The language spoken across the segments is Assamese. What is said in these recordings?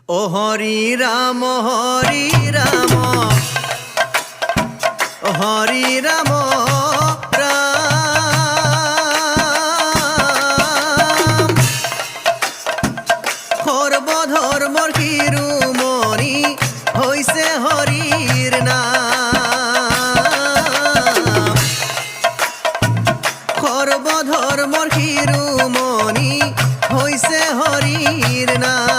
ও হৰি ৰাম হৰি ৰাম হৰি ৰাম ৰাম সৰ্বধৰ্মৰ শিৰোমণি হৈছে হৰিৰ নাম সৰ্বধৰ্মৰ শিৰোমণি হৈছে হৰিৰ নাম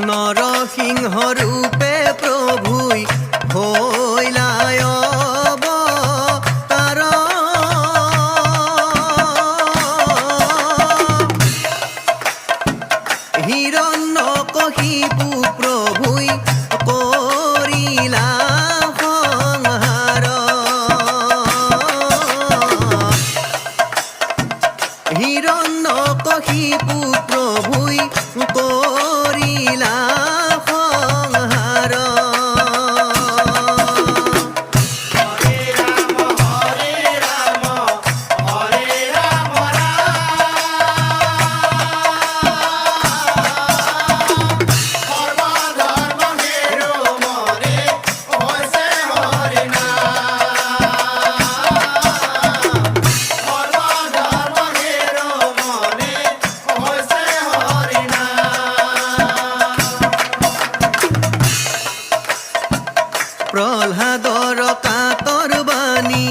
নরসিংহ রূপে প্রভুই হইলায় অবতার হিরণ্যকশিপু প্রভুই করিলা সংহার হিরণ্যকশিপু প্রভুই করিলা সংহার প্রহ্লাদর কাতর বাণী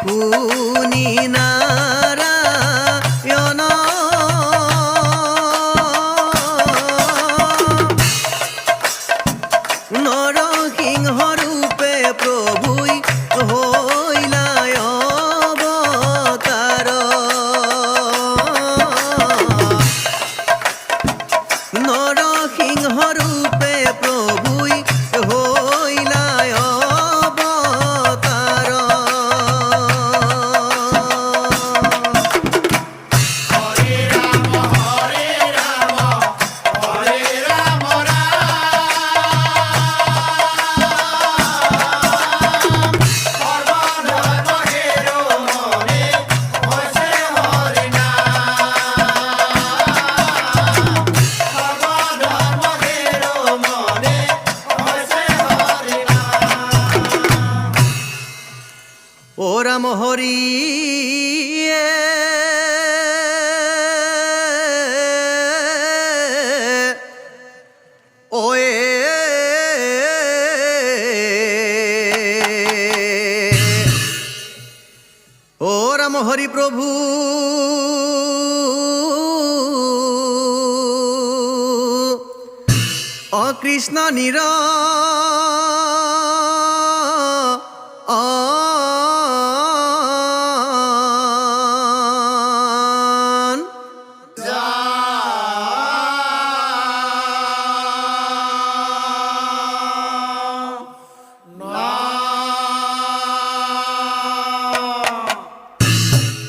শুনি নারায়ণ নরসিংহ রূপে প্রভুই হইলায় অবতার নরসিংহ রূপে প্রভুই হইলায় অবতার হরে রাম হরে রাম হরে রাম সর্বধর্ম শিৰোমণি হৈছে হৰি সৰ্বধৰ্ম শিৰোমণি হৈছে হৰি ও ৰাম হৰি ওয়ে ও ৰাম হৰি প্ৰভু অকৃষ্ণ নিৰ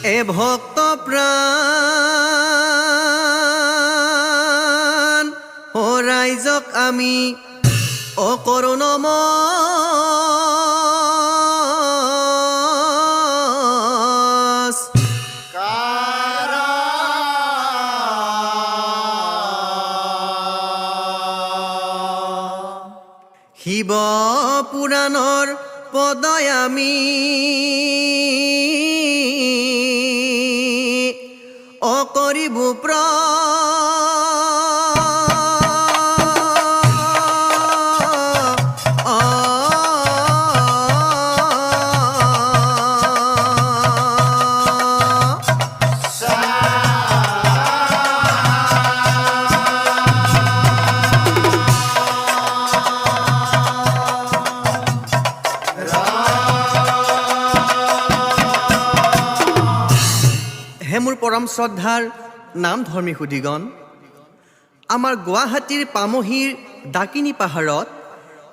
এ ভক্ত প্ৰাণ ও ৰাইজক আমি অকৰুণমস শিৱ পুৰাণৰ পদয় আমি অকৰিব হে মোৰ পৰম শ্ৰদ্ধাৰ নাম ধৰ্মী সুধীগণ, আমাৰ গুৱাহাটীৰ পামহিৰ ডাকিনী পাহাৰত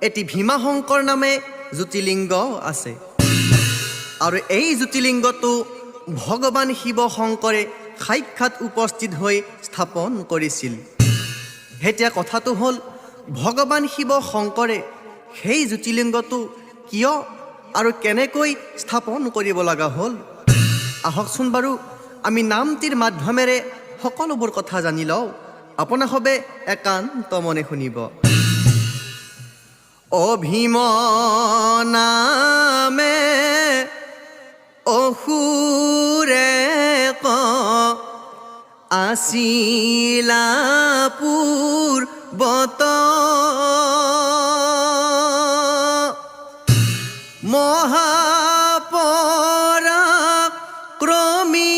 এটি ভীমাশংকৰ নামে জ্যোতিলিংগ আছে আৰু এই জ্যোতিলিংগটো ভগৱান শিৱ শংকৰে সাক্ষাৎ উপস্থিত হৈ স্থাপন কৰিছিল। এতিয়া কথাটো হ'ল ভগৱান শিৱ শংকৰে সেই জ্যোতিলিংগটো কিয় আৰু কেনেকৈ স্থাপন কৰিব লগা হ'ল আহকচোন বাৰু আমি নামটিৰ মাধ্যমেৰে সকলোবোৰ কথা জানি লওঁ। আপোনাসবে একান্ত মনে শুনিব। অ ভীম নামে অসুৰে ক আছিলা পূৰ্বত মহাপৰাক্ৰমী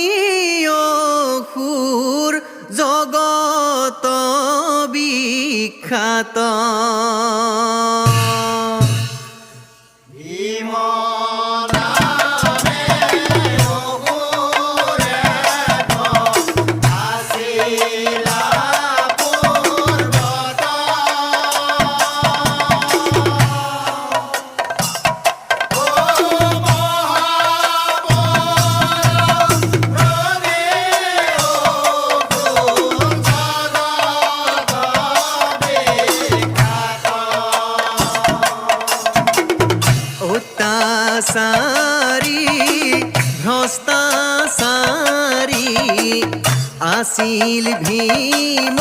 অসুৰ জগত বিখ্যাত ভীম নামে অসুৰে ক আছিলা পূৰ্বত অত্যাচাৰী ভ্ৰষ্টাচাৰী আছিল ভীম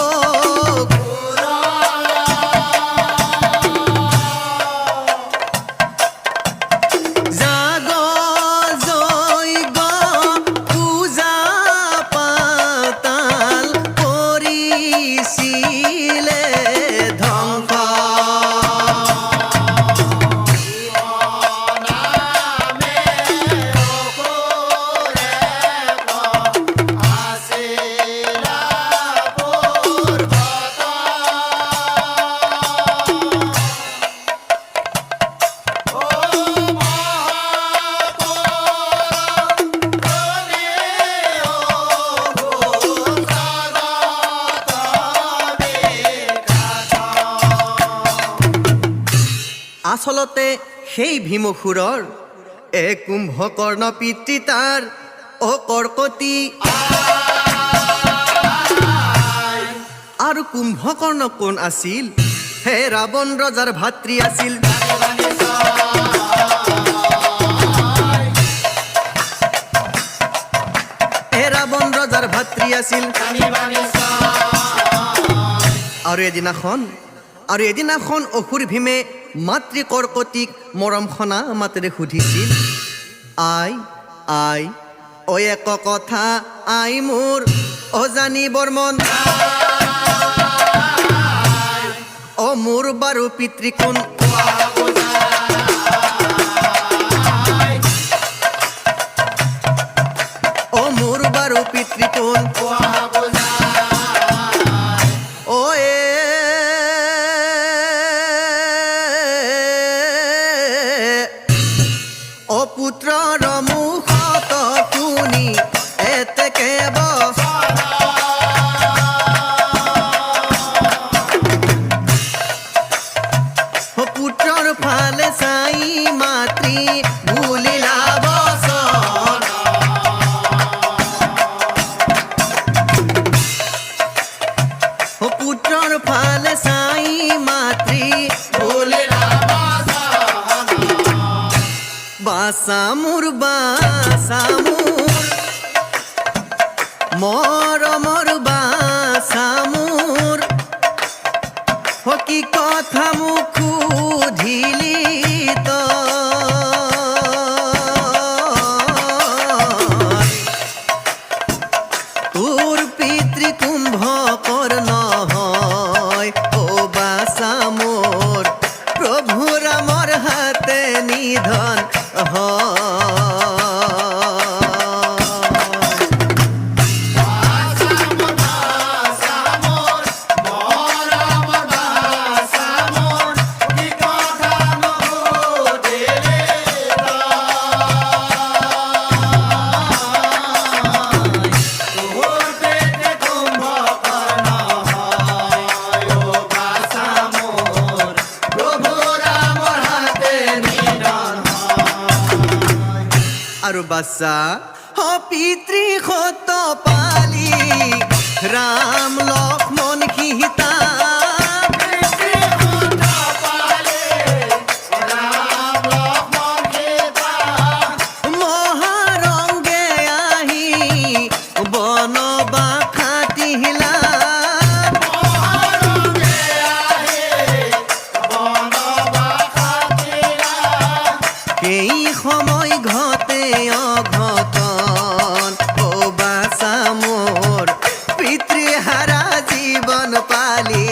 যাগ যজ্ঞ পূজা পাতাল কৰিছিলে ধ্বংস আচলতে সেই ভীমসুৰৰ কুম্ভকৰ্ণ পিতৃ তাৰ অকৰ্কটি আৰু কুম্ভকৰ্ণ কোন আছিল হে ৰাৱণ ৰজাৰ ভাতৃ আছিল হে ৰাৱণ ৰজাৰ ভাতৃ আছিল আৰু এদিনাখন অসুৰ ভীমে মাতৃ কৰ্কটিক মৰম খনা মাতেৰে সুধিছিল আই আই অ এক কথা আই মোৰ অজানি বৰ্মন অ মোৰ বাৰু পিতৃ কোন অ মোৰ বাৰু পিতৃ কোন অ পুত্ৰৰ মুখত শুনি এতেকে পুত্ৰৰ ফালে চাই মাতৃ ভুলিলা বচন পুত্ৰৰ ফালে চাই মাতৃ ভুলিলা বাসামুর বাসামুর মরমর বাসামুর হকি কথা মুখ ঢিলি তো তোর পিতৃ কুম্ভকর্ণ হয় ও বাসামুর প্রভু রামর হাতে নিধন বাচ্চা পিতৃ সত পালি রাম লক্ষ্মণ সীতা মহাৰংগে আহি বনবাস তিহিলা সেই সময় ঘটে অঘটন ও বাছা মোৰ পিতৃহাৰা জীৱন পালি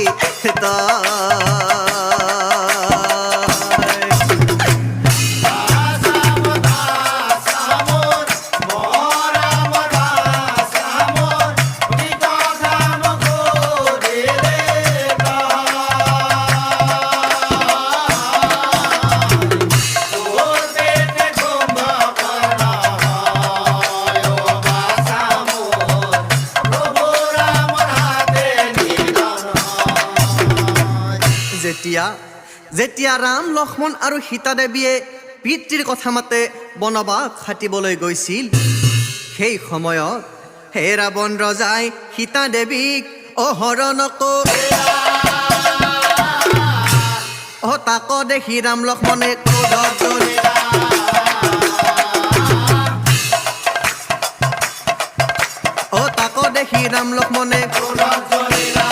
যেতিয়া ৰাম লক্ষ্মণ আৰু সীতা দেৱীয়ে পিতৃৰ কথা মতে বনবাস খাটিবলৈ গৈছিল সেই সময়ত হে ৰাৱণ ৰজাই সীতা দেৱীক অহৰণ তাক দেখি ৰাম লক্ষ্মণে ক্ৰোধত জ্বলিলা তাক দেখি ৰাম লক্ষ্মণে ক্ৰোধত জ্বলিলা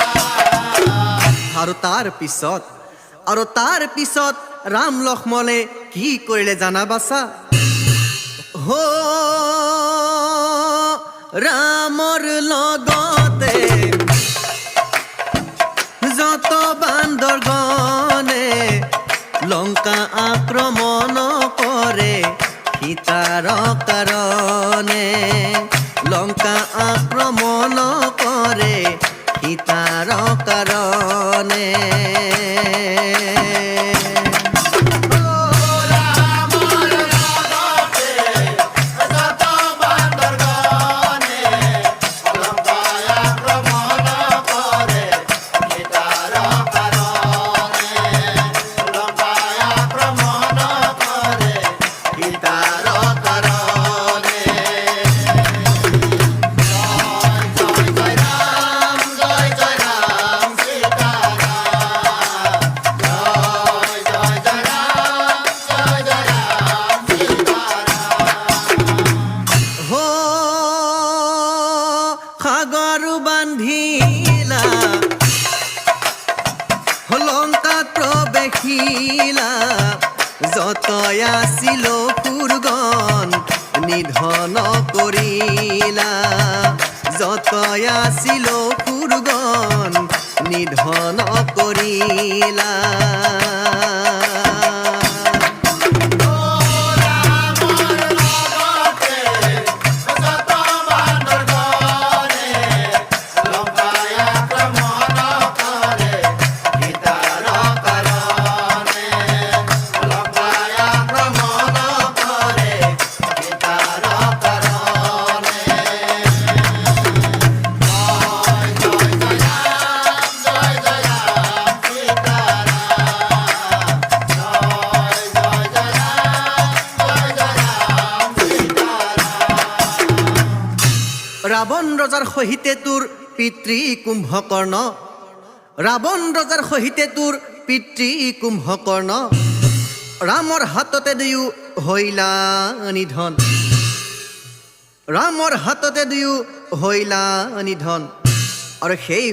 আৰু তাৰ পিছত ৰাম লক্ষ্মণে কি কৰিলে জানা বাছা ৰামৰ লগতে যত বান্দৰগণে লংকা আক্ৰমণ কৰে সীতাৰ কাৰণে লংকা আক্ৰমণ কৰে সীতাৰ কাৰণে যত আছিল কুৰগণ নিধন কৰিলা যত আছিল কুৰগণ নিধন কৰিলা ৰাৱণ ৰজাৰ সহিতে তোৰ পিতৃ কুম্ভকৰ্ণ ৰাৱণ ৰজাৰ সহিতে তোৰ পিতৃ কুম্ভকৰ্ণ ৰামৰ হাততে দিও হৈলা নিধন ৰামৰ হাততে দিও হৈলা নিধন আৰু সেই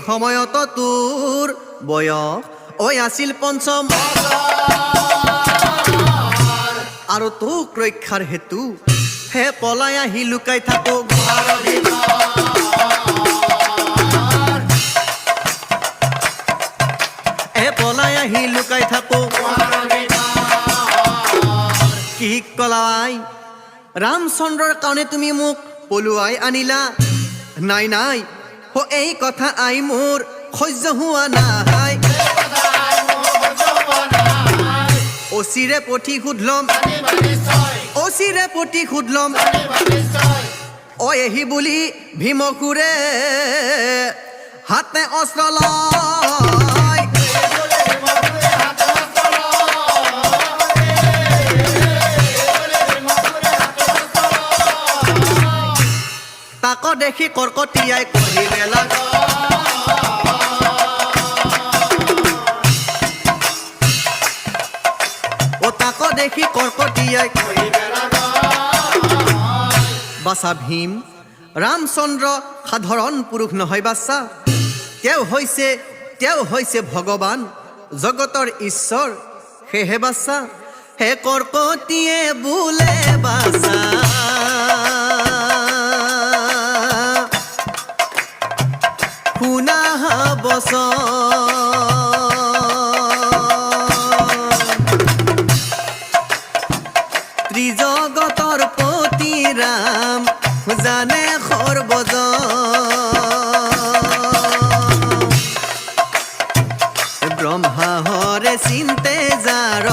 সময়ত তোৰ বয়স আছিল ৫ম আৰু তোক ৰক্ষাৰ হেতু হে পলাই আহি লুকাই থাকো ঘৰৰ ভিতৰত পলাই আহি লুকাই থাকো ঘৰৰ ভিতৰত কি কলাই ৰামচন্দ্ৰৰ কাৰণে তুমি মোক পলুৱাই আনিলা নাই এই কথা আই মোৰ সহ্য হোৱা নাই অচিৰে পঠি সুধলম এহি বুলি ভীমকুৰে হাতে অস্ত্ৰ লয় দেখি কৰ্কটিয়াই কহিলে লাগ ও তাক দেখি কৰ্কটিয়াই বাছা ভীম ৰামচন্দ্ৰ সাধাৰণ পুৰুষ নহয় বাছা তেওঁ হৈছে ভগৱান জগতৰ ঈশ্বৰ সেয়েহে বাছা হে কৰ্কটিয়ে বোলে বাছা শুনা বচন ত্ৰিজগতৰ পতি ৰাম জানে সৰ্বজন ব্ৰহ্মা হৰে চিন্তে যাৰ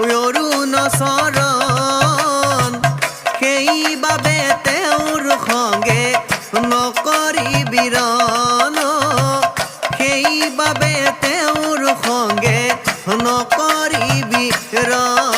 অৰুণ চৰণ সেইবাবে তেওঁৰ সংগে নকৰি বিৰণ সেইবাবে তেওঁৰ সংগে নকৰি বিৰণ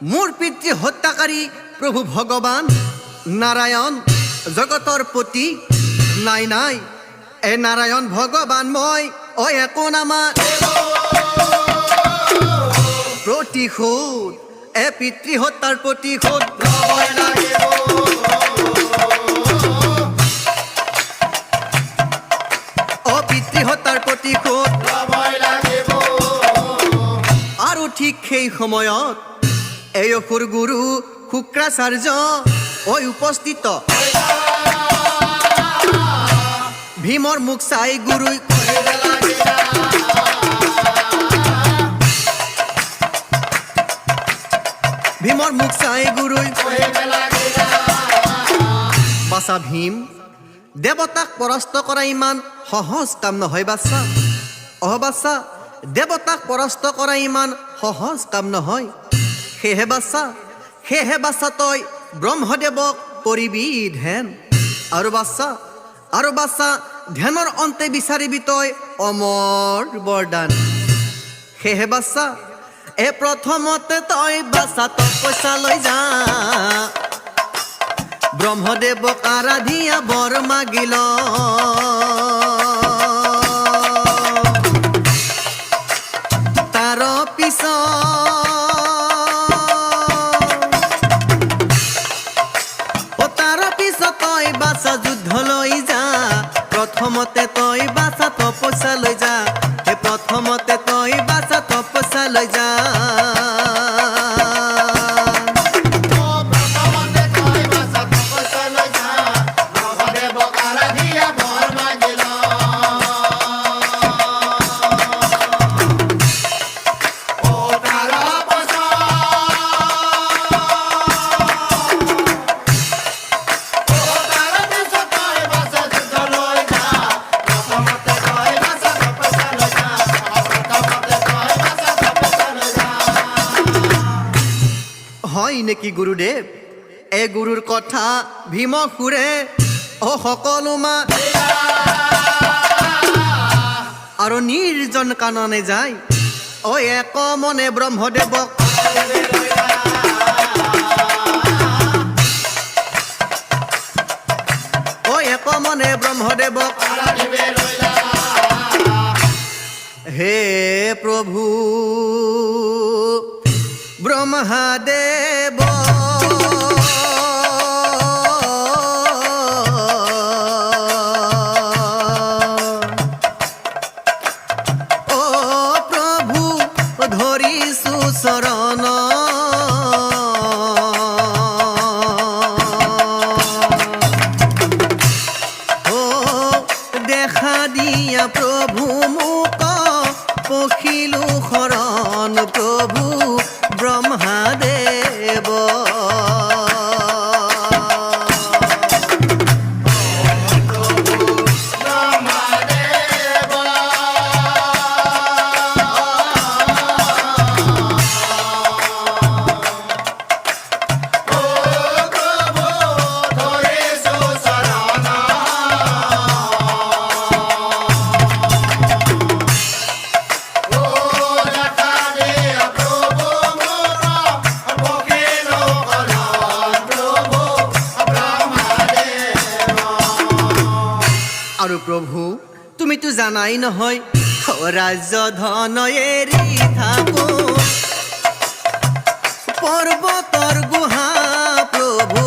মোৰ পিতৃ হত্যাকাৰী প্ৰভু ভগৱান নাৰায়ণ জগতৰ পতি নাই এ নাৰায়ণ ভগৱান মই একো নামা প্ৰতিশোধ এ পিতৃ হত্যাৰ প্ৰতিশোধ ল'বই লাগিব পিতৃ হত্যাৰ প্ৰতিশোধ ল'বই লাগিব আৰু ঠিক সেই সময়ত এই অসুৰ গুৰু শুক্ৰাচাৰ্য উপস্থিত ভীমৰ মুখ চাই গুৰুই ভীমৰ মুখ চাই গুৰুই বাছা ভীম দেৱতাক পৰাস্ত কৰা ইমান সহজ কাম নহয় বাছা বাছা দেৱতাক পৰাস্ত কৰা ইমান সহজ কাম নহয় সেয়েহে বাছা তই ব্ৰহ্মদেৱক কৰিবি ধ্যান আৰু বাছা ধ্যানৰ অন্তে বিচাৰিবি তই অমৰ বৰদান সেয়েহে বাছা প্ৰথমতে তই বাছা তপস্যা লৈ যা ব্ৰহ্মদেৱক আৰাধিয়া বৰ মাগিল তাৰ পিছত তই বাছা যুদ্ধ লৈ যা প্ৰথমতে তই বাছা তপস্যা লৈ যা প্ৰথমতে তই বাছা তপস্যা লৈ যা হয় নেকি গুৰুদেৱ এই গুৰুৰ কথা ভীমক সুৰে সকলো মা আৰু নিৰ্জন কাননে যায় এক মনে ব্ৰহ্মদেৱক এক মনে ব্ৰহ্মদেৱক হে প্ৰভু ব্ৰহ্মদেৱ ও প্ৰভু ধৰিছো চৰণ আৰু প্ৰভু তুমিতো জানাই নহয় ৰাজ্য ধন এৰি থাকো পৰ্বতৰ গুহা প্ৰভু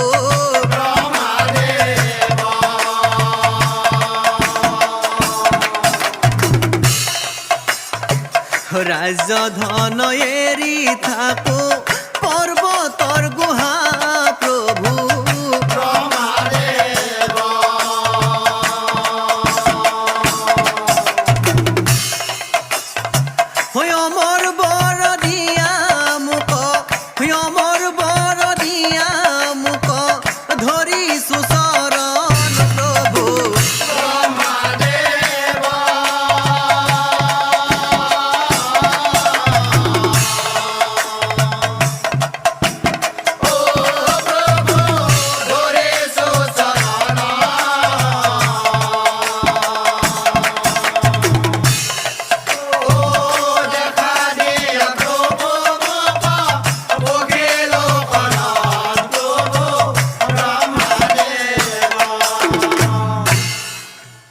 ৰাজ্য ধন এৰি থাকো পৰ্বতৰ গুহা প্ৰভু হৈ অমৰ বৰ দিয়া মোক হৈ অমৰ বৰ দিয়া মোক ধৰিছো চৰণ প্ৰভু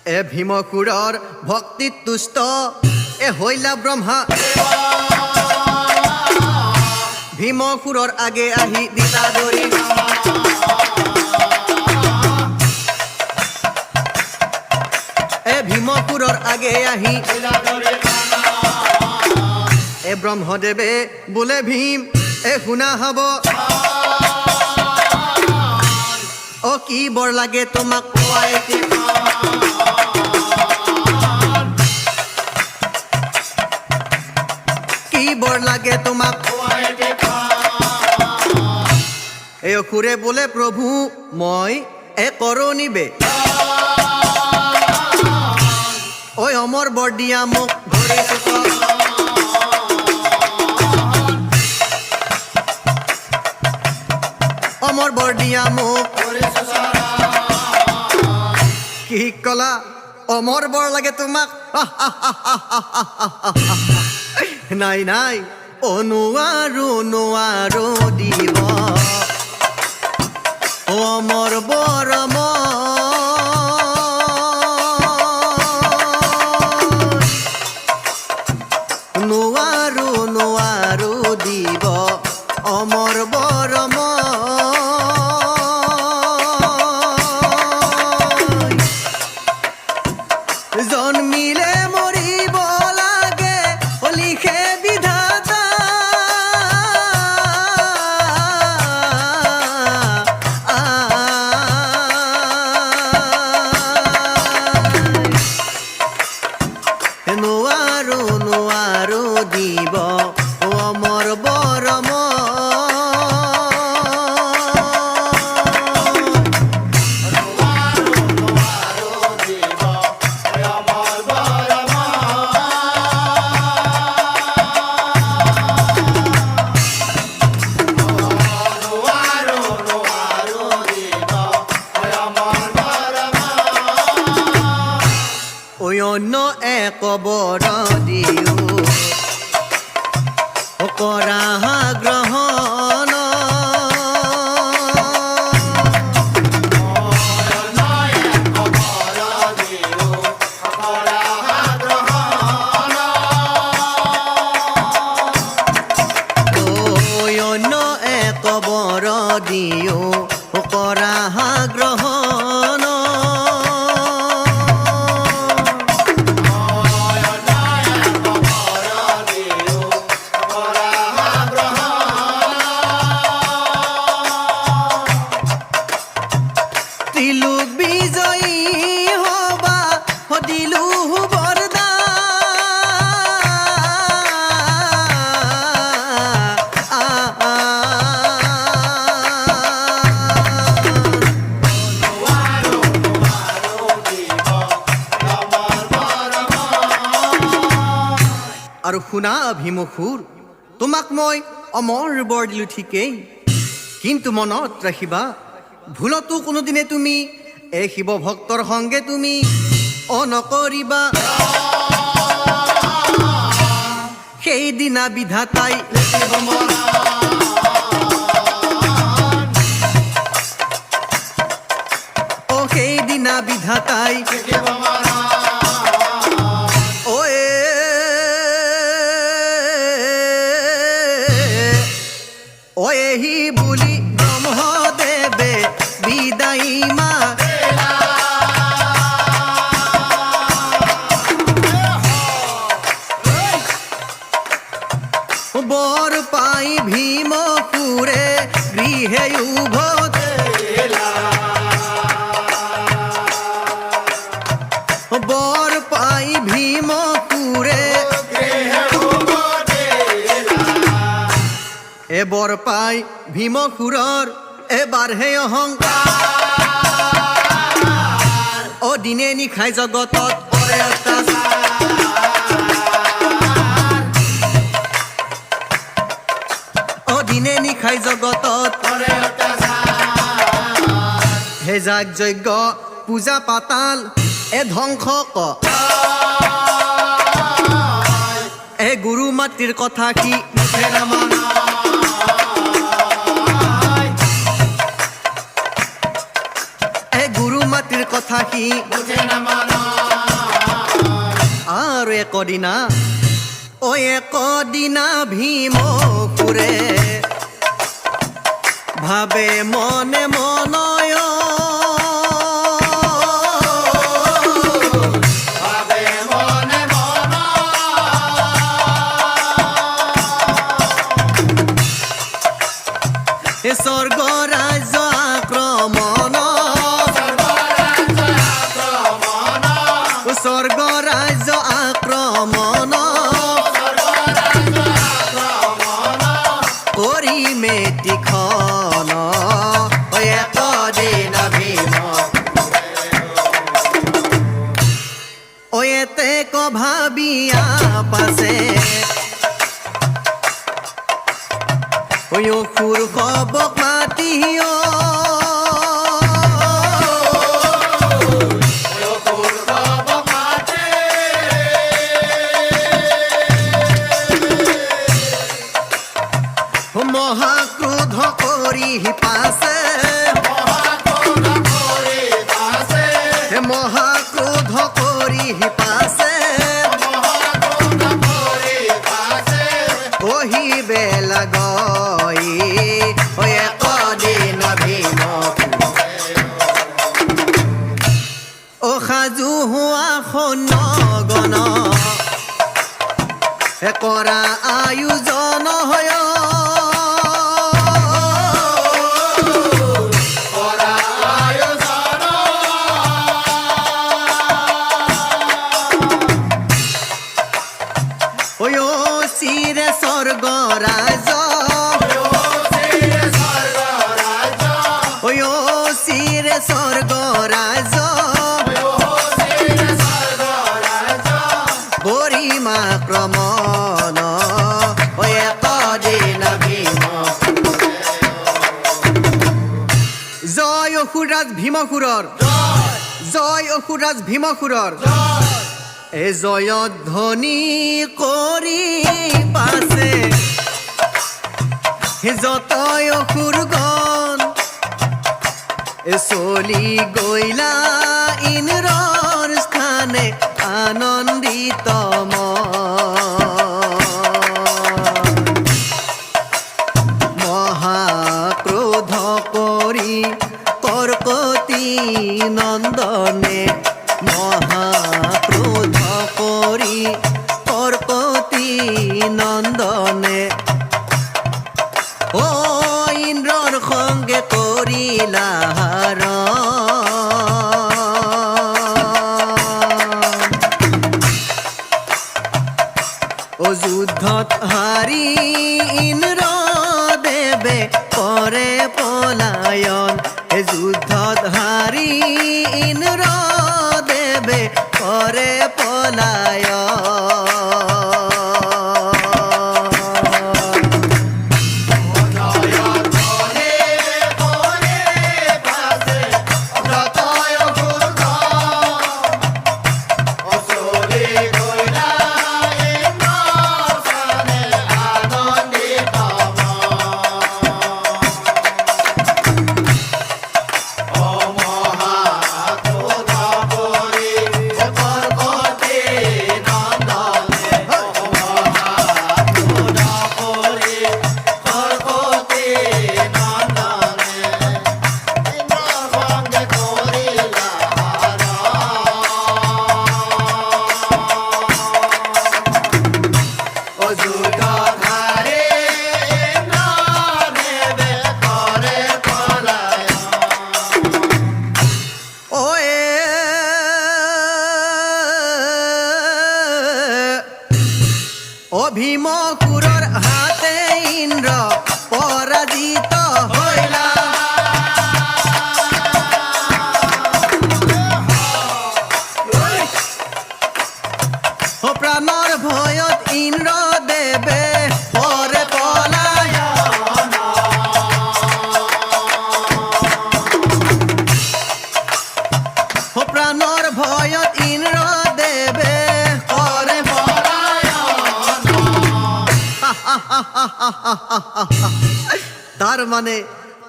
এ ভীমকুৰৰ ভক্তিত তুষ্ট এ হৈলা ব্ৰহ্মা ভীমকুৰৰ আগে আহি দিলা ধৰি এ ভীমকুৰৰ আগে আহি এ ব্ৰহ্মদেৱে বোলে ভীম এ শুনা হব অ কি বৰ লাগে তোমাক কোৱাই কি বৰ লাগে তোমাক এই অসুৰে বোলে প্ৰভু মই এ কৰণীবে ঐ অমৰ বৰ দিয়া মোক ধৰিছো অমৰ বৰ দিয়া মোক কি কলা অমৰ বৰ লাগে তোমাক নাই নাই অ নোৱাৰো দিব অমৰ বৰ নোৱাৰো দিব অমৰ বৰ জন্মিলে মৰিব লাগে লিখে বিধাতা নোৱাৰো দিব অমৰ বৰ অন্য এক বৰ দিও কৰা গ্ৰহণ অন্য এক বৰ দিও কৰা গ্ৰহণ ত্ৰিলোক বিজয়ী হবা দিলো আৰু শুনা ভীমসুৰ তোমাক মই অমৰ বৰ দিলো ঠিকেই কিন্তু মনত ৰাখিবা ভুলতো কোনোদিনে তুমি এই শিৱ ভক্তৰ সংগে তুমি নকৰিবা সেইদিনা বিধাতাই সেইদিনা বিধাতাই শিখিব মন ওহি বুলি ব্ৰহ্মদেৱে বিদায়ী মা বৰ পাই ভীম সুৰে গৃহে উভতে বৰ পাই ভীম সুৰে এ বৰ পাই ভীম সুৰৰ এবাৰ হে অহংকাৰ দিনে নিশাই জগতত কৰে অত্যাচাৰ দিনে নিশাই জগতত কৰে অত্যাচাৰ হে যাগ যজ্ঞ পূজা পাতাল ধ্বংস ক গুৰু মাতৃৰ কথা কি মুখে নামান গুৰু মাতৃৰ কথা কি বুঝে না মন আৰু একদিনা একদিনা ভীম সুৰে ভাবে মনে মনয় ভাবে মনে মন স্বৰ্গ ৰাজ্য আক্ৰমণ স্বৰ্গ ৰাজ্য আক্ৰমণ কৰি মেটিখন একদিনা ভীম এতে ভাবিয়া পাছে অসুৰ সবক মাতিও মহাক্ৰোধ কৰি পাছে মহাক্ৰোধ কৰি পাছে কহিবে লাগই একদিন ভীম সাজু হোৱা সৈন্য গণ কৰা আয়োজন হয় চিৰে স্বৰ্গ ৰাজ চিৰে স্বৰ্গ ৰাজ গৰিমা ক্ৰমণ একদিন ভীম জয় অসুৰৰাজ ভীমসুৰৰ জয় অসুৰৰাজ ভীমসুৰৰ জয়ধ্বনি কৰি পাছে যতয় অসুৰগণ চলি গৈলা ইন্দ্ৰৰ স্থানে আনন্দিত মহাক্ৰোধ কৰি কৰ্কতি নন্দনে মহাক্ৰোধ কৰি কৰ্কতি নন্দনে ইন্দ্ৰৰ সঙ্গে কৰিলা যুদ্ধত হাৰি ইন্দ্ৰ দেৱে কৰে পলায়ন যুদ্ধত হাৰি ইন্দ্ৰ দেৱে কৰে পলায়ন মহাক্ৰোধ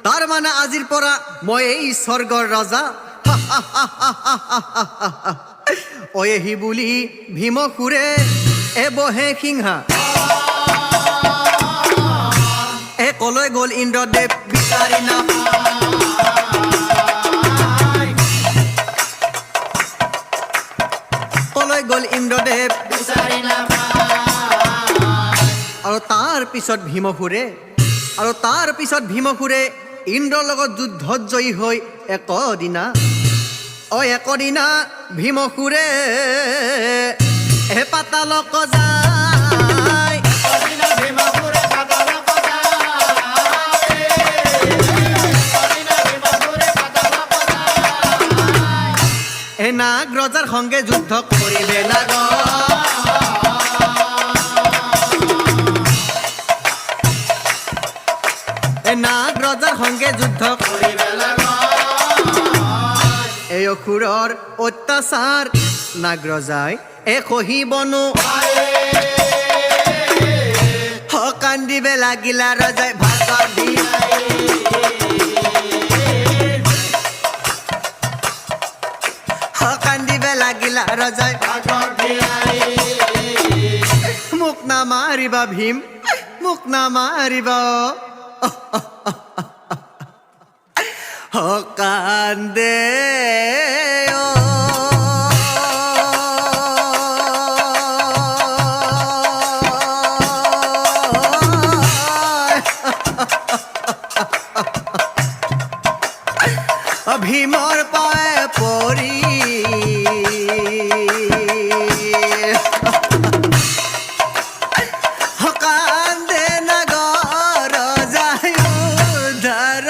তাৰ মানে আজিৰ পৰা মই এই স্বৰ্গৰ ৰজা অয়েহি বুলি ভীমসুৰে এবহে সিংহা কলৈ গ'ল ইন্দ্ৰদেৱ বিচাৰি নাপায় কলৈ গ'ল ইন্দ্ৰদেৱ বিচাৰি নাপায় আৰু তাৰ পিছত ভীমসুৰে ইন্দ্ৰৰ লগত যুদ্ধত জয়ী হৈ একদিনা ভীমসুৰে পাতালক যায় অদিনা ভীমসুৰে পাতালক যায় অদিনা ভীমসুৰে পাতালক যায় নাগ ৰজাৰ সংগে যুদ্ধ কৰিলে লাগ নাগ ৰজাৰ সংগে যুদ্ধ কৰিবে লাগা এই অসুৰৰ অত্যাচাৰ নাগ ৰজাই সহিবনো কান্দিবে লাগিলা ৰজাই ভাগৰ দি কান্দিবে লাগিলা ৰজাই ভাগৰ দিয়াই মোক নামাৰিবা ভীম মোক নামাৰিবা কান্দে ভীমৰ পায়ে পৰি কান্দে নগৰ যায় উদ্ধাৰ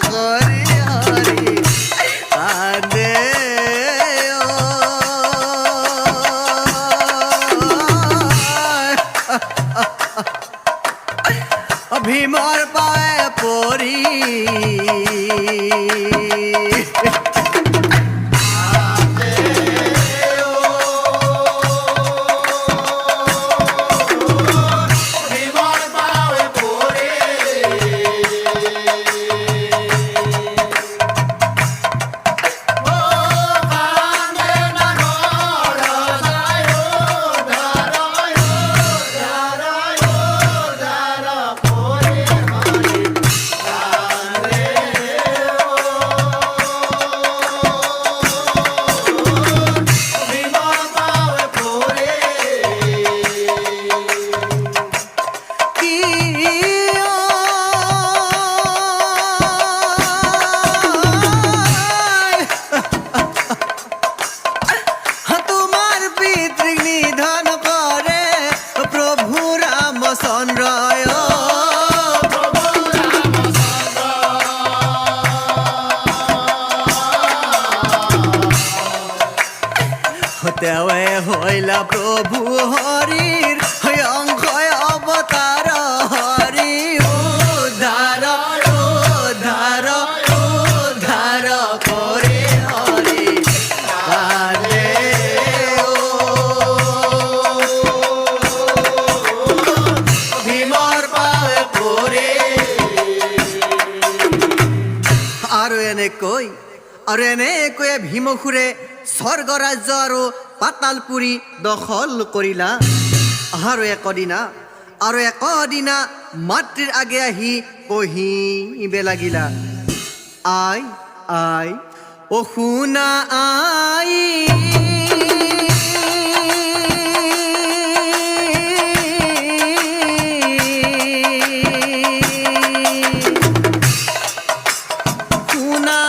কৰি হৰি কান্দে ভীমৰ পায়ে পৰি ভীমৰ পাৱে পৰে ও কান্দে নগৰ যায় উদ্ধাৰ পৰে হৰি কান্দে ভীমৰ পাৱে পৰে কি তোমাৰ পিতৃক নিধন কৰে প্ৰভু ৰামচন্দ্ৰ তেওঁৱে হৈলা প্ৰভু হৰিৰ অংশ অৱতাৰ হৰি উদ্ধাৰ কৰে হৰি কান্দে ভীমৰ পাৱে পৰে আৰু এনেকৈ ভীমসুৰে স্বৰ্গ ৰাজ্য আৰু পাতালপুৰী দখল কৰিলা আৰু একদিনা মাতৃৰ আগে আহি কহিবে লাগিলা আই অ শুনা আই শুনা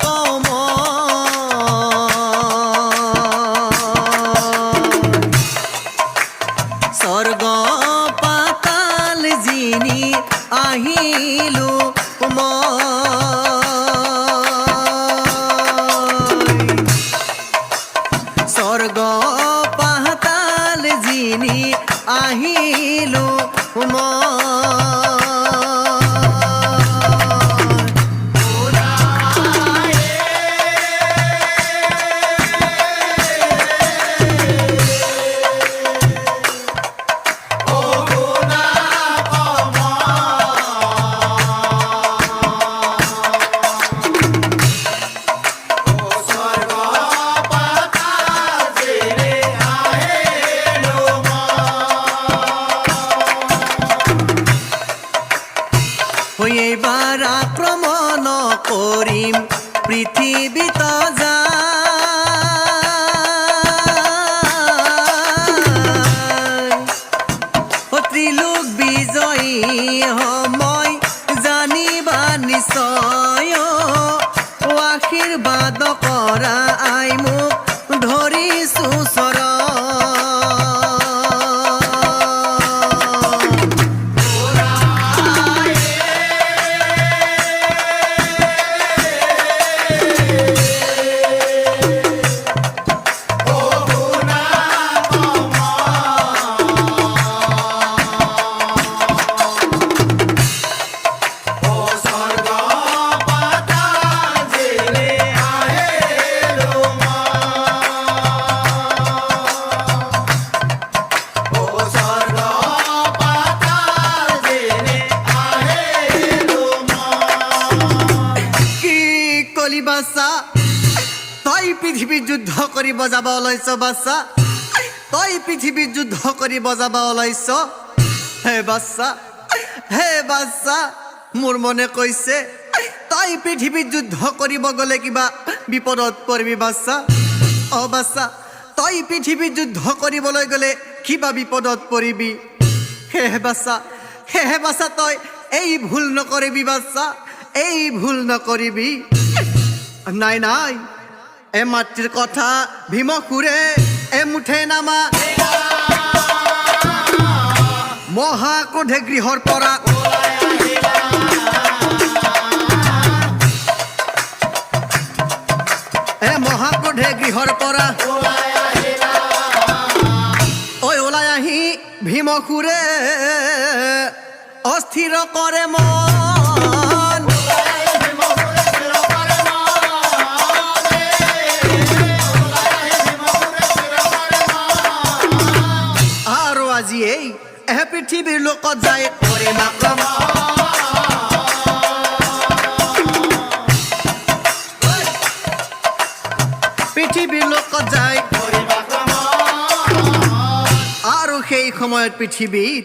কম স্বৰ্গ পাতাল জিনি আহিলো স্বৰ্গ পাতাল জিনি আহিলো হৈ এইবাৰ আক্ৰমণ কৰিম পৃথিৱীত ত্ৰিলোক বিজয়ী সময় জানিবা নিশ্চয় আশীৰ্বাদ কৰা আই মোক ধৰিছো চৰণ তই পৃথিৱীত যুদ্ধ কৰিব যাব ওলাইছ বাচ্চা তই পৃথিৱীত যুদ্ধ কৰিব যাব ওলাইছ হে বাচ্চা মোৰ মনে কৈছে তই পৃথিৱীত যুদ্ধ কৰিব গ'লে কিবা বিপদত পৰিবি বাচ্চা বাচ্চা তই পৃথিৱীত যুদ্ধ কৰিবলৈ গ'লে কিবা বিপদত পৰিবি হে বাচ্চা তই এই ভুল নকৰিবি বাচ্চা এই ভুল নকৰিবি নাই এ মাতৃৰ কথা ভীমসুৰে এমুঠে নামা মহাক্ৰোধে গৃহৰ পৰা মহাক্ৰোধে গৃহৰ পৰা ওলাই আহি ভীমসুৰে অস্থিৰ কৰে মন পৃথিৱীৰ লোকত যায় কৰিম আক্ৰমণ পৃথিৱীৰ লোকত যায় আৰু সেই সময়ত পৃথিৱীত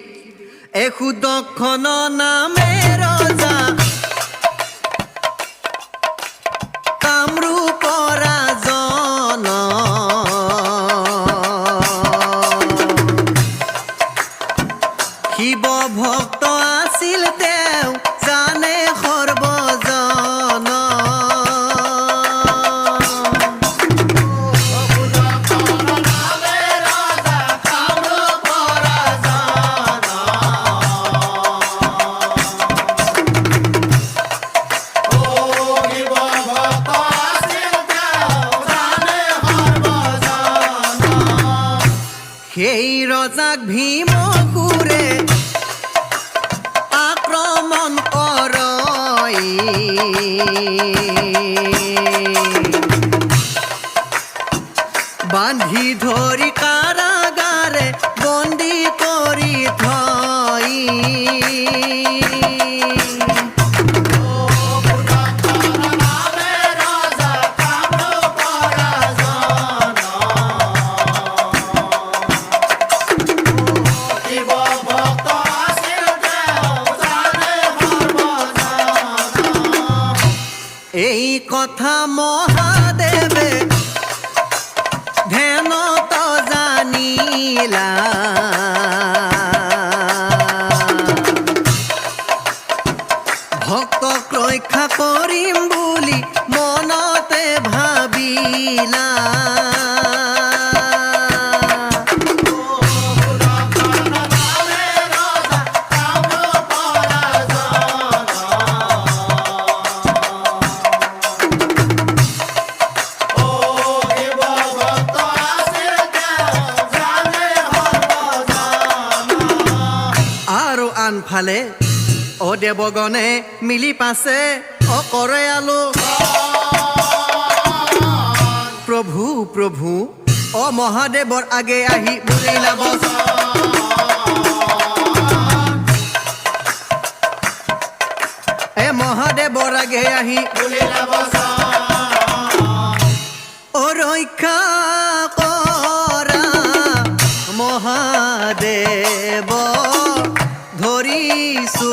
সুদক্ষণ নামে ৰজা কামৰূপ ৰাজন শিৱ ভক্ত আছিল তেওঁ জানে সৰ্বজন সেই ৰজাক ভীমসুৰে আক্ৰমণ কৰই বান্ধি ধৰি কাৰাগাৰে বন্দী কৰি থৈ এই কথা মহাদেৱে ধ্যানত জানিলা ভক্তক ৰক্ষা কৰিম বুলি মনতে ভাবিলা আনফালে দেৱগণে মিলি পাছে কৰে আলো প্ৰভু মহাদেৱৰ আগে আহি বুলিলা মহাদেৱৰ আগে আহি ৰক্ষা কৰা মহাদেৱ ধৰিছো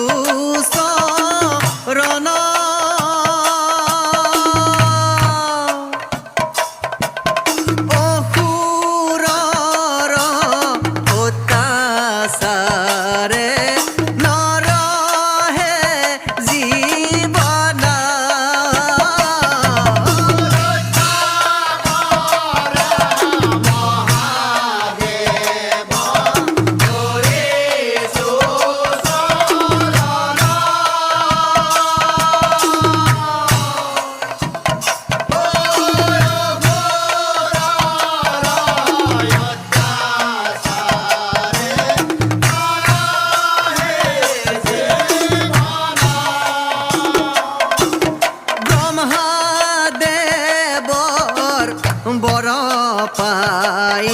সাই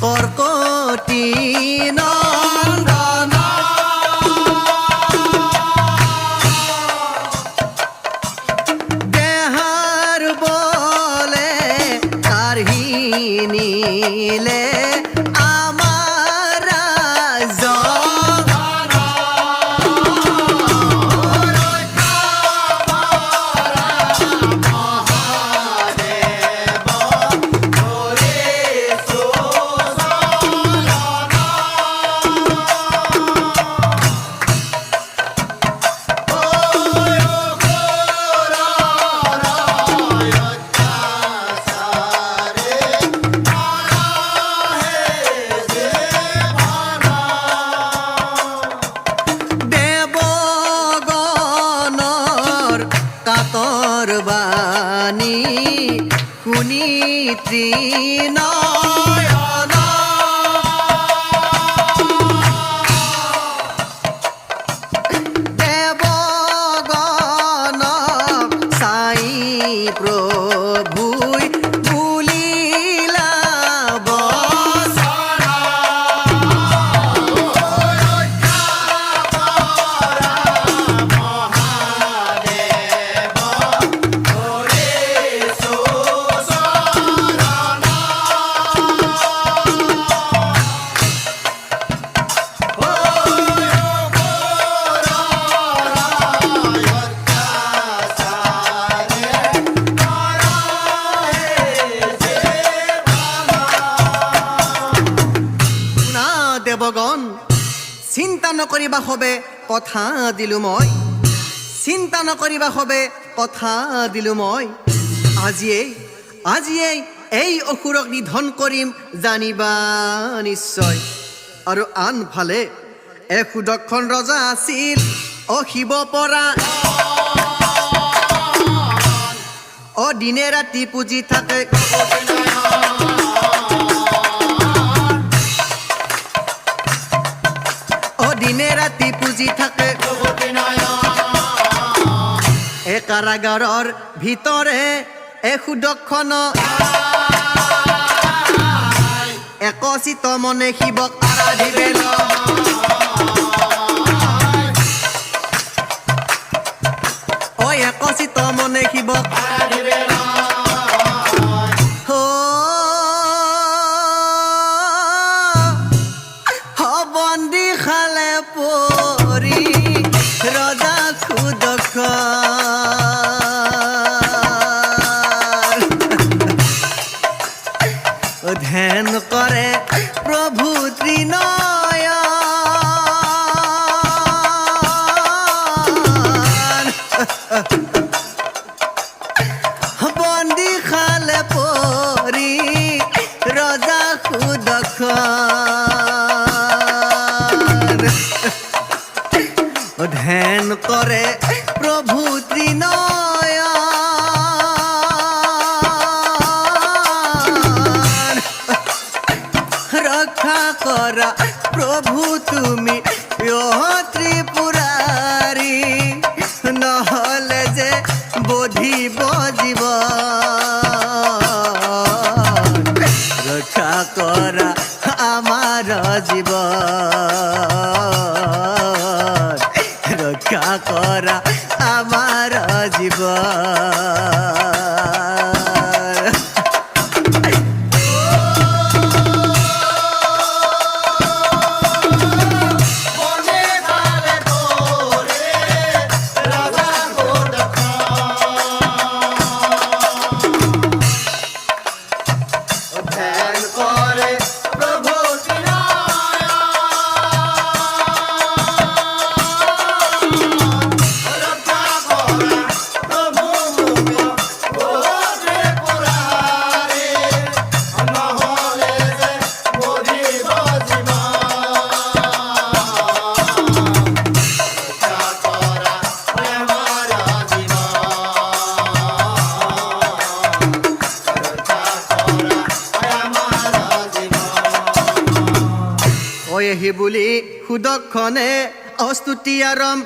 কৰ্কটি নন্দন দেহাৰ বলে কাঢ়িনিলে আমাৰ ৰাজ দেৱগণৰ কাতৰ বাণী শুনি ত্ৰিনয়ন দেৱগণক চাই প্ৰভুই বুলিলা বচন দেৱগণ চিন্তা নকৰিবা হবে কথা দিলো মই চিন্তা নকৰিবা হবে কথা দিলো মই আজিয়েই এই অসুৰক নিধন কৰিম জানিবা নিশ্চয় আৰু আনফালে সুদক্ষণ ৰজা আছিল শিৱ পৰা দিনে ৰাতি পূজি থাকে দিনে ৰাতি পূজি থাকে কাৰাগাৰৰ ভিতৰে সুদক্ষণ একচিত মনে শিৱক আৰাধিবে একচিত মনে শিৱক বন্দী খালে পৰি ৰজা সুদক্ষণ ধ্যান কৰে প্ৰভু ত্ৰিনয়ন বন্দী খালে পৰি ৰজা সুদক্ষণ ধ্যান কৰে প্ৰভু ত্ৰিনয়ন ৰক্ষা কৰা প্ৰভু তুমি ত্ৰিপুৰাৰী নহলে যে বধিব জীৱ ৰক্ষা কৰা আমাৰ জীৱ ৰক্ষা কৰা আমাৰ জীৱ এহি বুলি সুদক্ষণে অস্তুতি আৰম্ভ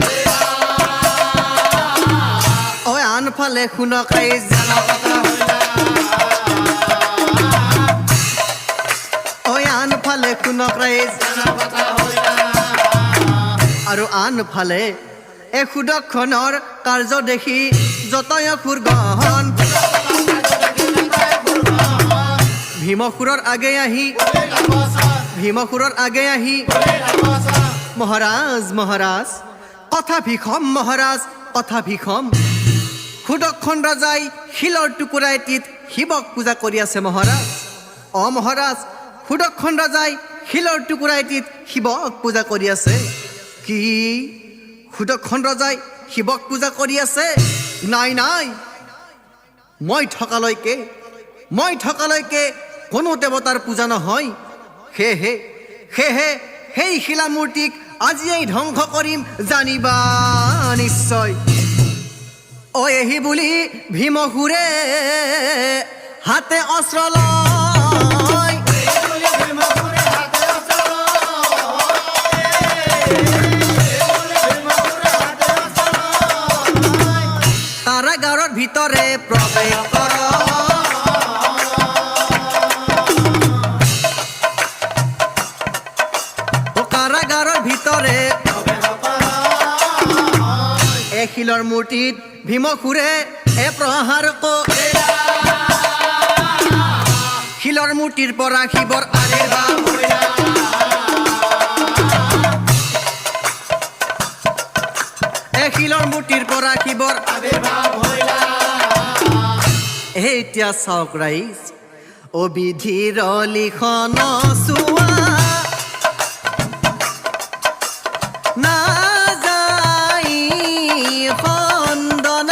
আনফালে শুনক এই জানা কথা ফালে শুনক ৰাইজ কথা হইলা আৰু আনফালে এই সুদক্ষণৰ কাৰ্য দেখি যতয় সুৰ গহন ভীমসুৰৰ আগে আহি ভীমসুৰৰ আগে আহি মহাৰাজ মহাৰাজ কথা ভীষম মহাৰাজ কথা ভীষম সুদক্ষণ ৰাজাই শিলৰ টুকুৰা এটিত শিৱক পূজা কৰি আছে মহাৰাজ অ মহাৰাজ সুদক্ষণ ৰাজাই শিলৰ টুকুৰা এটিত শিৱক পূজা কৰি আছে কি সুদক্ষণ ৰজাই শিৱক পূজা কৰি আছে নাই নাই মই থকালৈকে কোনো দেৱতাৰ পূজা নহয় সেয়েহে সেই শিলামূৰ্তিক আজিয়েই ধ্বংস কৰিম জানিবা নিশ্চয় অ এহি বুলি ভীমসুৰে হাতে অস্ত্ৰ লয় কাৰাগাৰৰ ভিতৰে প্ৰৱেশ কৰ কাৰাগাৰৰ ভিতৰে এ শিলৰ মূৰ্তিত ভীমসুৰে এ প্ৰহাৰ কৰিলা শিলৰ মূৰ্তিৰ পৰা শিৱৰ আবিৰ্ভাৱ হৈলা এ শিলৰ মূৰ্তিৰ পৰা শিৱৰ আবিৰ্ভাৱ হইলা এতিয়া চাওক ৰাইজ অবিধিৰ লিখন চোৱা নাযাই খণ্ডন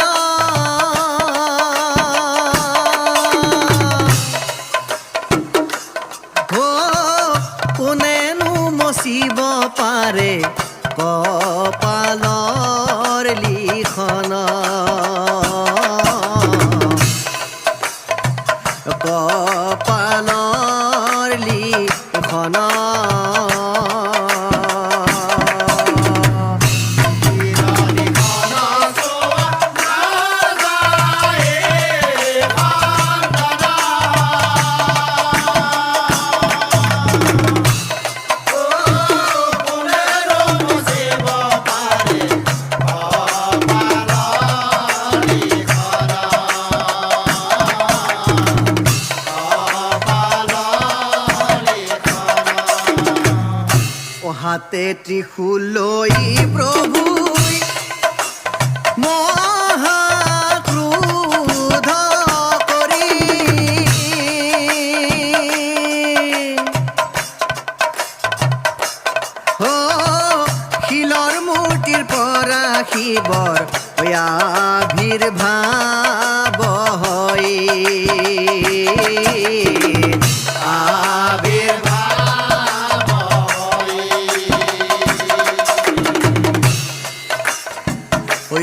কোনেনো মচিব পাৰে কপালৰ লিখন কপালৰ লিখন হাতে ত্ৰিশূল লৈ প্ৰভু মহাক্ৰোধ কৰি শিলৰ মূৰ্তিৰ পৰা শিৱৰ আবিৰ্ভাৱ হয়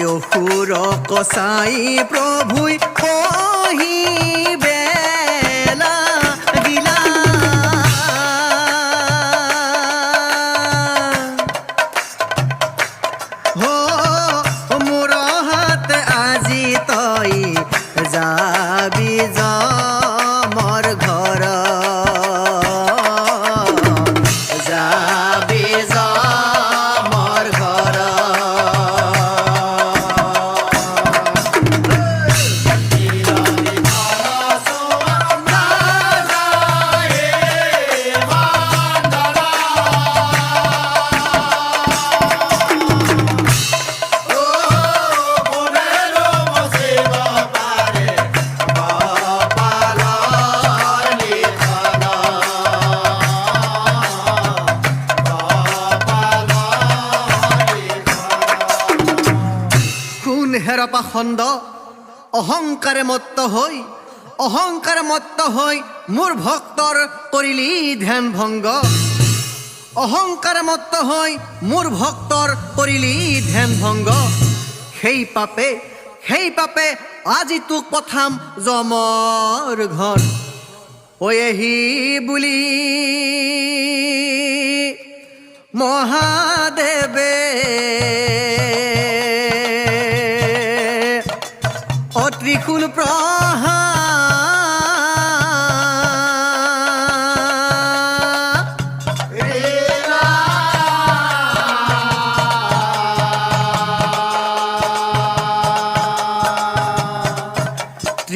অসুৰ কচাই প্ৰভুই কহিবেলা গিলা মোৰ হাতে আজি তই যাবি মোৰ ঘৰ যাবি মোৰ ঘৰ হেৰপাখণ্ড অহংকাৰে মত্ত হৈ মোৰ ভক্তৰ কৰিলি ধ্যান ভংগ অহংকাৰে মত্ত হৈ মোৰ ভক্তৰ কৰিলি ধ্যান ভংগ সেই পাপে আজি তোক পঠাম যমৰ ঘৰ এহি বুলি মহাদেৱে ত্ৰিশূল প্ৰহাৰ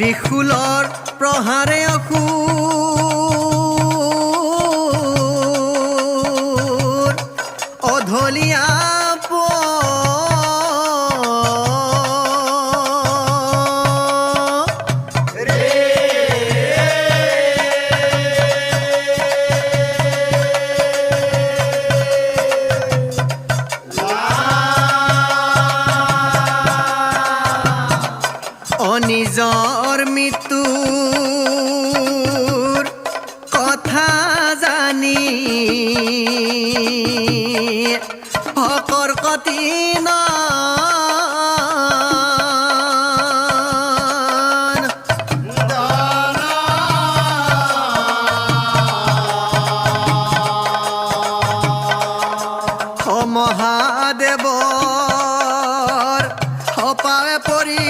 ত্ৰিশূলৰ প্ৰহাৰে অসুৰ অধলীয়া নিজৰ মৃত্যুৰ কথা জানি হকৰ কঠিন মহাদেৱৰ সপাৱে পৰি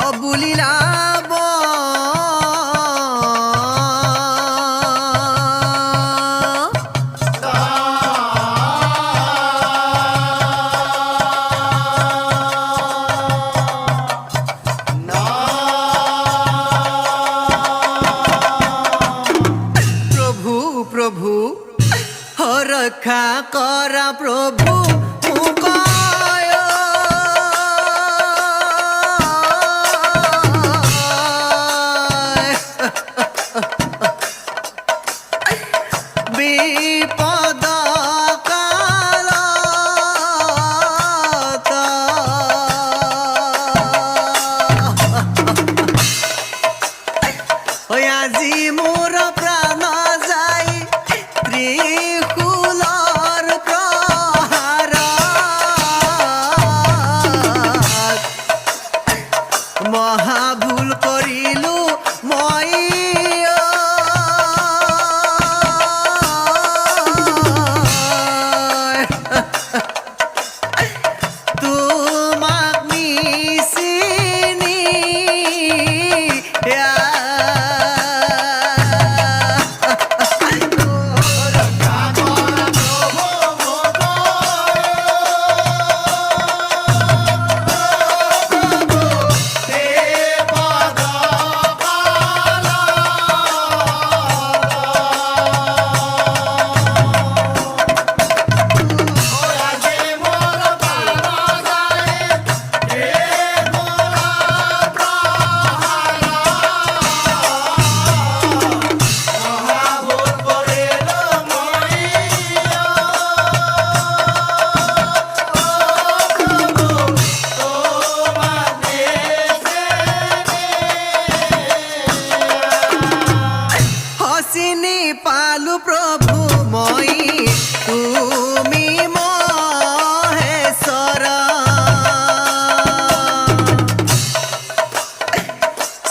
অবুলিলাব প্ৰভু প্ৰভু ৰক্ষা কৰা প্ৰভু বিপদ কালত আজি মোৰ প্ৰাণ যায় ত্ৰিশূলৰ প্ৰহাৰত মহাভুল কৰিলো মই পালু প্ৰভু মই তুমি মহেশ্বৰ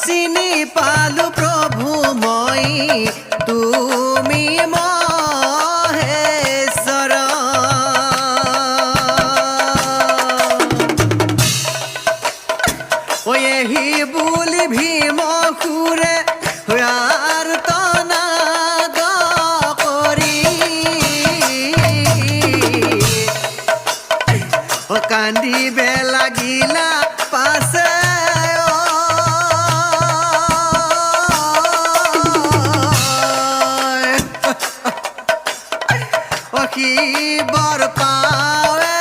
চিনি পালু প্ৰভু মই তুমি মহেশ্বৰ এহি বুলি ভীম সুৰে কান্দিবে লাগিলা পাছে কি বৰ পাৱে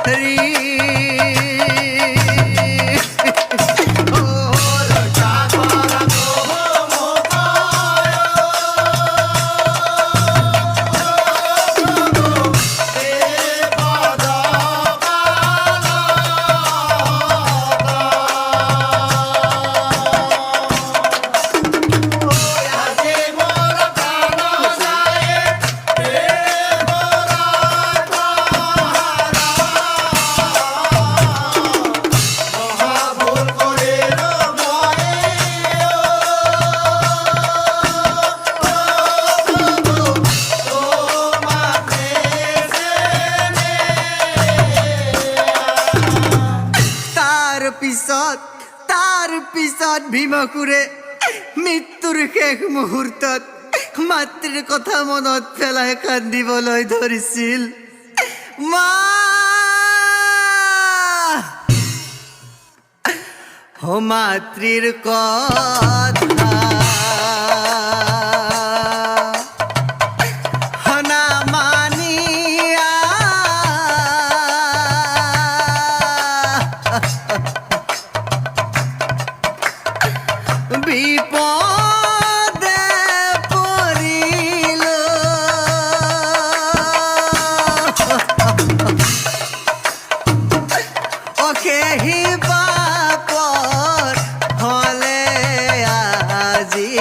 পৰি পিছত ভীমকুৰে মৃত্যুৰ শেষ মুহূৰ্তত মাতৃৰ কথা মনত পেলাই কান্দিবলৈ ধৰিছিল। মা ও মাতৃর কথা না মানিয়া বিপদে পড়িল অকেহি পাপর হলে আজি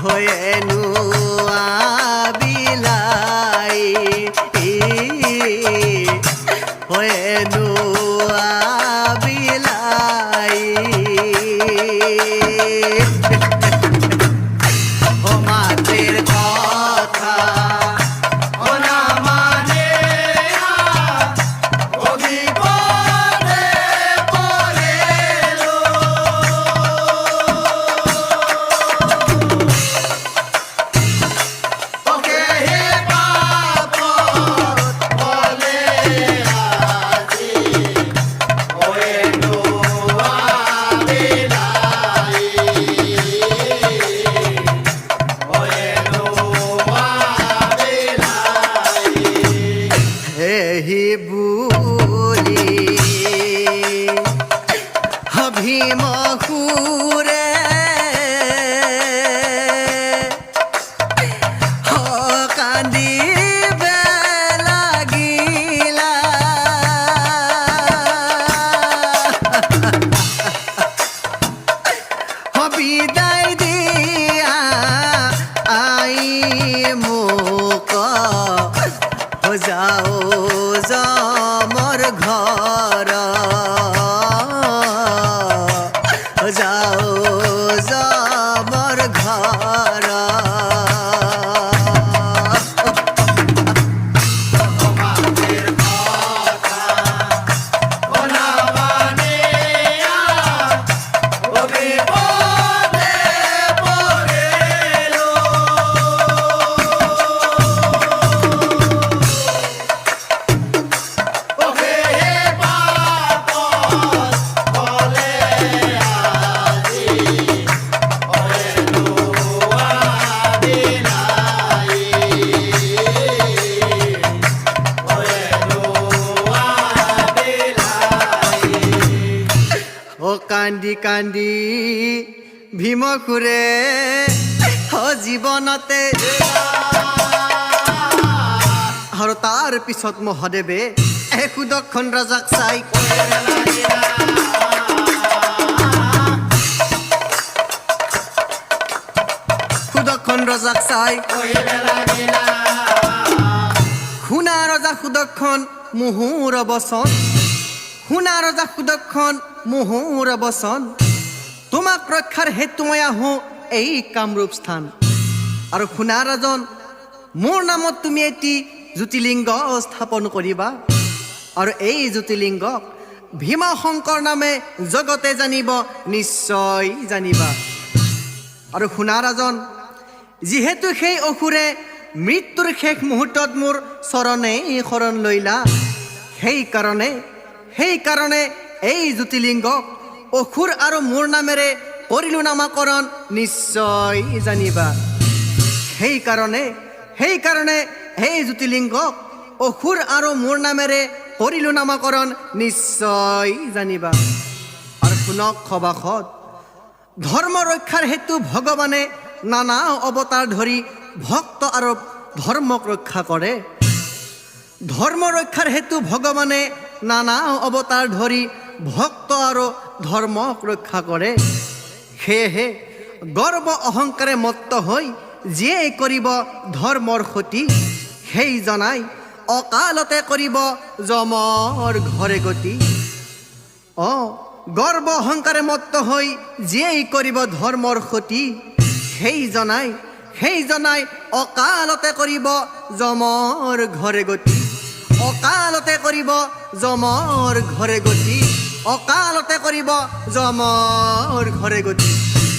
হয়েনু আবিলাই হয়েনু আবিলাই ও মাতের কথা ও না মানে ও বিপদে পড়েলো ওকে হে পাপ বলে আজি ওয়ে নো আবিলাই ওয়ে নো আবিলাই এহি বুলি ভীম সুৰে কান্দিবে লাগিলা বিদায় দিয়া আই মোক যাও যমৰ ঘৰ যাও যমৰ ঘৰ ও না মানে ও বিপদে পড়েলো ওকে হে পাপ বলে আজি ওয়ে নো আবিলাই ওয়ে নো আবিলাই ও কান্দি কান্দি ভীমসুৰে জীৱনতে আৰু তাৰ পিছত মহাদেৱে সুদৰ্শন ৰজাক চাই সুদৰ্শন ৰজাক চাই শুনা ৰজা সুদৰ্শন মুহুৰ বচন শুনা ৰজা সুদৰ্শন মুহুৰ বচন তোমাক ৰক্ষাৰ হেতু মই আহোঁ এই কামৰূপ স্থান আৰু শুনা ৰাজন মোৰ নামত তুমি এটি জ্যোতিলিংগ স্থাপন কৰিবা আৰু এই জ্যোতিলিংগক ভীমা শংকৰ নামে জগতে জানিব নিশ্চয় জানিবা আৰু শুনা ৰাজন যিহেতু সেই অসুৰে মৃত্যুৰ শেষ মুহূৰ্তত মোৰ চৰণে শৰণ লৈলা সেইকাৰণে এই জ্যোতিলিংগক অসুৰ আৰু মোৰ নামেৰে কৰিলো নামাকৰণ নিশ্চয় জানিবা সেইকাৰণে এই জ্যোতিলিংগক অসুৰ আৰু মোৰ নামেৰে কৰিলো নামাকৰণ নিশ্চয় জানিবা আৰু শুনক সভাসদ ধৰ্ম ৰক্ষাৰ হেতু ভগৱানে নানা অৱতাৰ ধৰি ভক্ত আৰু ধৰ্মক ৰক্ষা কৰে ধৰ্ম ৰক্ষাৰ হেতু ভগৱানে নানা অৱতাৰ ধৰি ভক্ত আৰু ধৰ্মক ৰক্ষা কৰে সেয়েহে গৰ্ব অহংকাৰে মত্ত হৈ যিয়ে কৰিব ধৰ্মৰ ক্ষতি সেই জনাই অকালতে কৰিব যমৰ ঘৰে গতি গৰ্ব অহংকাৰে মত্ত হৈ যিয়ে কৰিব ধৰ্মৰ ক্ষতি সেই জনাই অকালতে কৰিব যমৰ ঘৰে গতি অকালতে কৰিব যমৰ ঘৰে গতি অকালতে কৰিব যমৰ ঘৰে গতি